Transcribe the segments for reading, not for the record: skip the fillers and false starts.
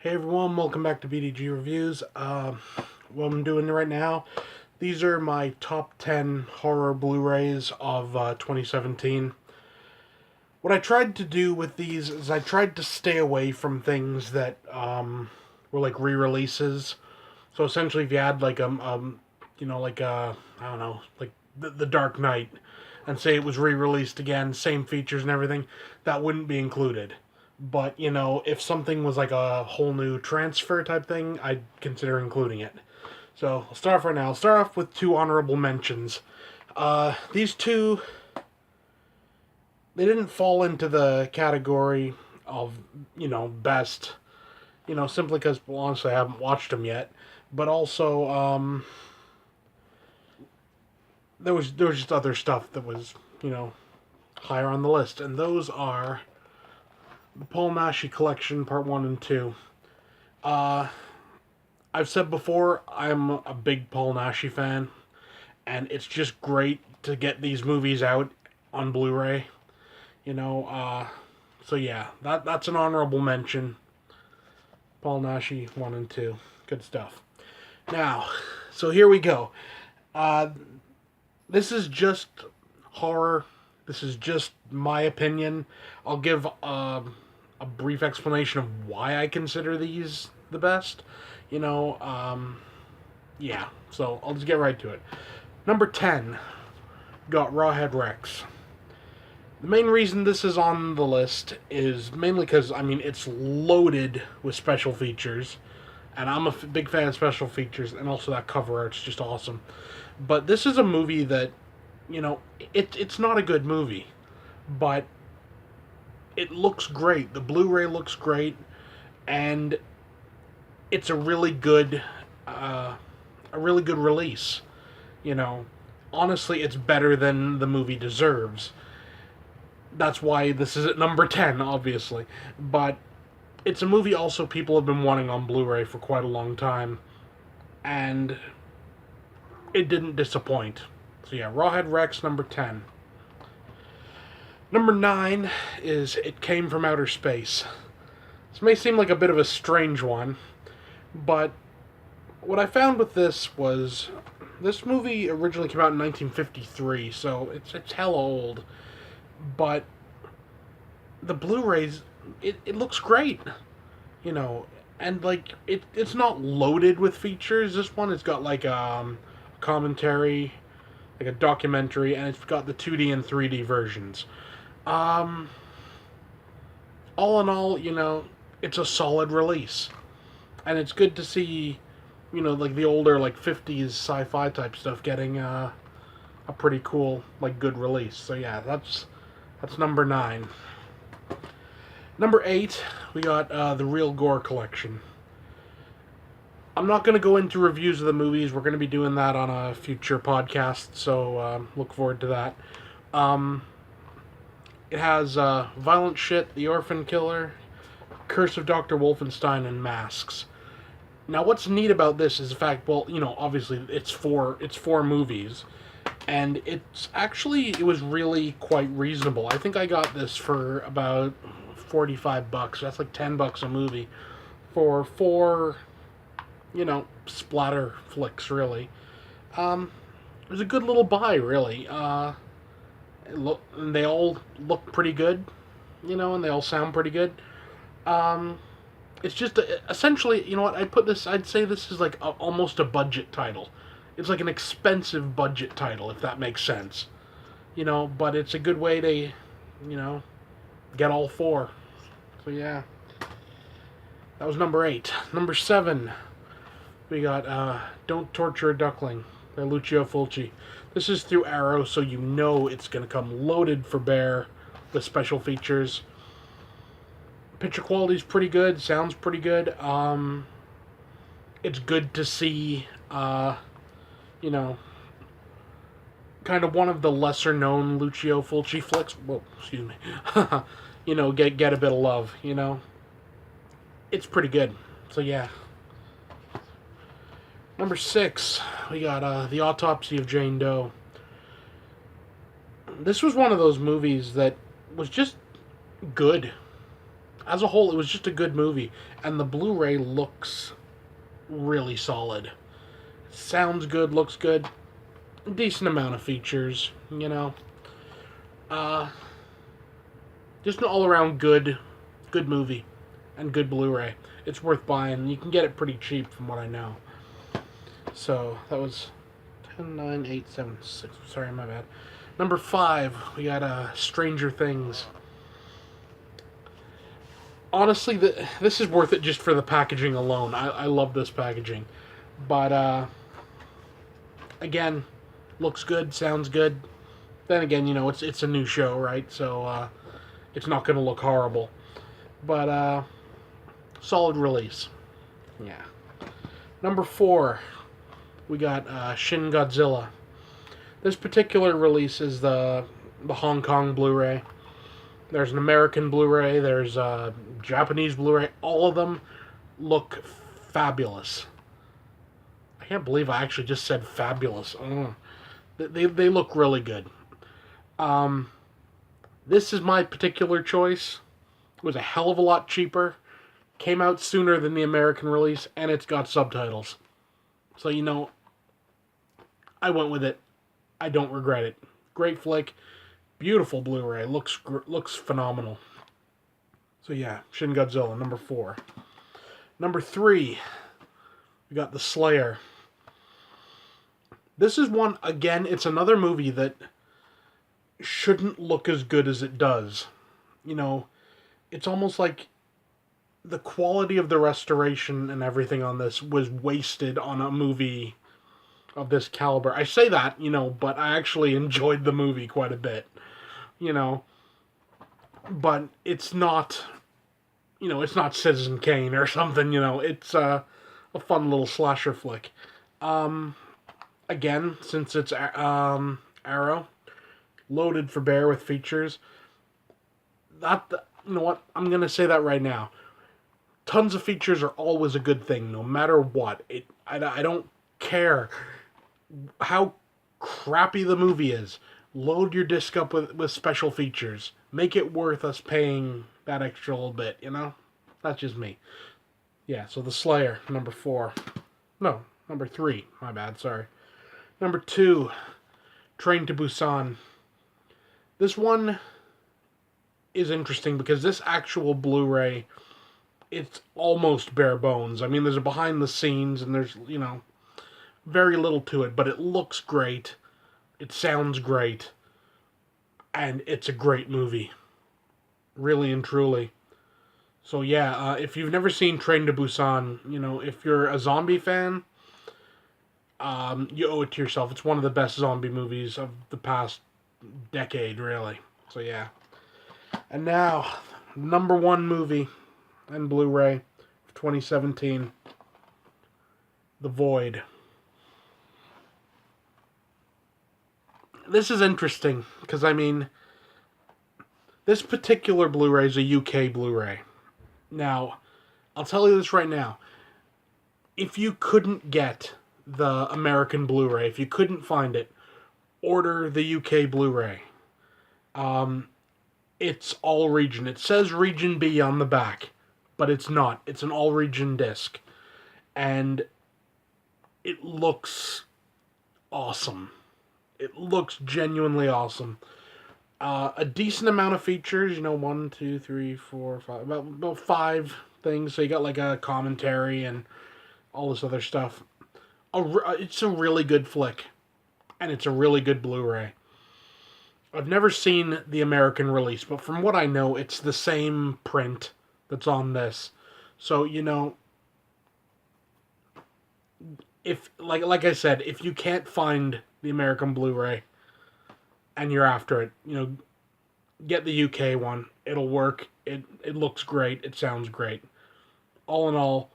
Hey everyone, welcome back to BDG Reviews. What I'm doing right now, these are my top 10 horror Blu Rays of 2017. What I tried to do with these is I tried to stay away from things that were like re releases. So essentially, if you had like, I don't know, like the Dark Knight, and say it was re released again, same features and everything, that wouldn't be included. But, if something was like a whole new transfer type thing, I'd consider including it. So, I'll start off right now. I'll start off with two honorable mentions. These two, they didn't fall into the category of, best, simply because, well, honestly, I haven't watched them yet. But also, there was just other stuff that was, higher on the list. And those are the Paul Naschy Collection, Part 1 and 2. Uh, I've said before, I'm a big Paul Naschy fan, and it's just great to get these movies out on Blu-ray. You know, uh, so yeah, that's an honorable mention. Paul Naschy 1 and 2. Good stuff. Now, so here we go. Uh, this is just horror. This is just my opinion. I'll give a brief explanation of why I consider these the best. You know, yeah. So I'll just get right to it. Number 10 got Rawhide Rex. The main reason this is on the list is mainly because, it's loaded with special features. And I'm a big fan of special features, and also that cover art's just awesome. But this is a movie that, it's not a good movie, but it looks great. The Blu-ray looks great, and it's a really good release. You know, honestly, it's better than the movie deserves. That's why this is at number 10, obviously. But it's a movie also people have been wanting on Blu-ray for quite a long time, and it didn't disappoint. So yeah, Rawhead Rex, number 10. Number 9 is It Came From Outer Space. This may seem like a bit of a strange one, but what I found with this was this movie originally came out in 1953, so it's hella old. But the Blu-rays, it looks great, you know, and like it's not loaded with features. This one has got like commentary, like a documentary, and it's got the 2D and 3D versions. Um, all in all, it's a solid release, and it's good to see, like the older like 50s sci-fi type stuff getting a pretty cool like good release. So yeah, that's number 9. Number 8, we got the Real Gore collection. I'm not going to go into reviews of the movies. We're going to be doing that on a future podcast, so look forward to that. It has Violent Shit, The Orphan Killer, Curse of Dr. Wolfenstein, and Masks. Now, what's neat about this is the fact, well, obviously it's four movies, and it was really quite reasonable. I think I got this for about $45. That's like $10 a movie for four, splatter flicks. Really, it was a good little buy. Really, and they all look pretty good, and they all sound pretty good. It's just essentially, you know what? I'd say this is like almost a budget title. It's like an expensive budget title, if that makes sense. But it's a good way to, get all four. So yeah, that was number 8. Number 7, we got Don't Torture a Duckling by Lucio Fulci. This is through Arrow, so it's going to come loaded for bear with special features. Picture quality's pretty good, sounds pretty good. It's good to see, kind of one of the lesser known Lucio Fulci flicks. Whoa, excuse me. Get a bit of love. It's pretty good. So yeah. Number 6, we got the Autopsy of Jane Doe. This was one of those movies that was just good. as a whole, it was just a good movie, and the Blu-ray looks really solid. Sounds good, looks good, decent amount of features, you know. Uh, just an all-around good movie, and good Blu-ray. It's worth buying. You can get it pretty cheap, from what I know. So that was 10, 9, 8, 7, 6. Sorry, my bad. Number 5, we got Stranger Things. Honestly, this is worth it just for the packaging alone. I love this packaging. But, again, looks good, sounds good. Then again, it's a new show, right? So, it's not going to look horrible. But, solid release. Yeah. Number 4, we got Shin Godzilla. This particular release is the Hong Kong Blu-ray. There's an American Blu-ray. There's a Japanese Blu-ray. All of them look fabulous. I can't believe I actually just said fabulous. They look really good. This is my particular choice. It was a hell of a lot cheaper. Came out sooner than the American release, and it's got subtitles. So, I went with it. I don't regret it. Great flick. Beautiful Blu-ray. Looks phenomenal. So yeah, Shin Godzilla, number 4. Number 3, we got The Slayer. This is one, again, it's another movie that shouldn't look as good as it does. It's almost like the quality of the restoration and everything on this was wasted on a movie of this caliber. I say that, but I actually enjoyed the movie quite a bit. But it's not, it's not Citizen Kane or something, it's a fun little slasher flick. Again, since it's Arrow, loaded for bear with features, you know what, I'm going to say that right now. Tons of features are always a good thing, no matter what. I don't care how crappy the movie is. Load your disc up with special features. Make it worth us paying that extra little bit, That's just me. Yeah, so The Slayer, number 4. No, number 3. My bad, sorry. Number 2, Train to Busan. This one is interesting because this actual Blu-ray, it's almost bare bones. I mean, there's a behind the scenes and there's, very little to it, but it looks great. It sounds great. And it's a great movie. Really and truly. So yeah, if you've never seen Train to Busan, if you're a zombie fan, you owe it to yourself. It's one of the best zombie movies of the past decade, really. So yeah. And now, number 1 movie and Blu-ray of 2017, The Void. This is interesting, because, this particular Blu-ray is a UK Blu-ray. Now, I'll tell you this right now. If you couldn't get the American Blu-ray, if you couldn't find it, order the UK Blu-ray. It's all region. It says Region B on the back, but it's not. It's an all-region disc. And it looks awesome. It looks genuinely awesome. A decent amount of features, 1, 2, 3, 4, 5, about 5 things. So you got like a commentary and all this other stuff. It's a really good flick, and it's a really good Blu-ray. I've never seen the American release, but from what I know, it's the same print that's on this. So, if like I said, if you can't find the American Blu-ray and you're after it, get the UK one. It'll work. It looks great. It sounds great. All in all,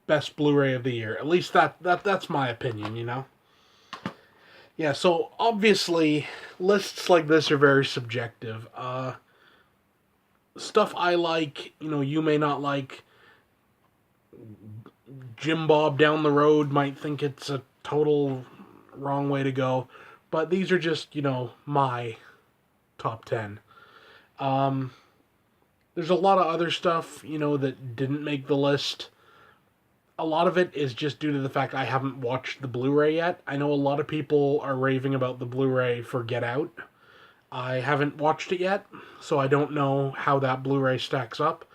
best Blu-ray of the year. At least that's my opinion, Yeah, so obviously lists like this are very subjective. Stuff I like, you may not like. Jim Bob down the road might think it's a total wrong way to go. But these are just, my top 10. There's a lot of other stuff, that didn't make the list. A lot of it is just due to the fact I haven't watched the Blu-ray yet. I know a lot of people are raving about the Blu-ray for Get Out. I haven't watched it yet, so I don't know how that Blu-ray stacks up.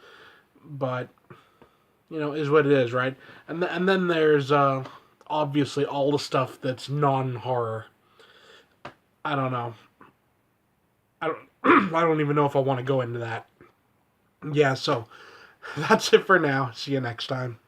But, is what it is, right? And then there's obviously all the stuff that's non-horror. I don't know. I don't. I don't even know if I want to go into that. Yeah, so that's it for now. See you next time.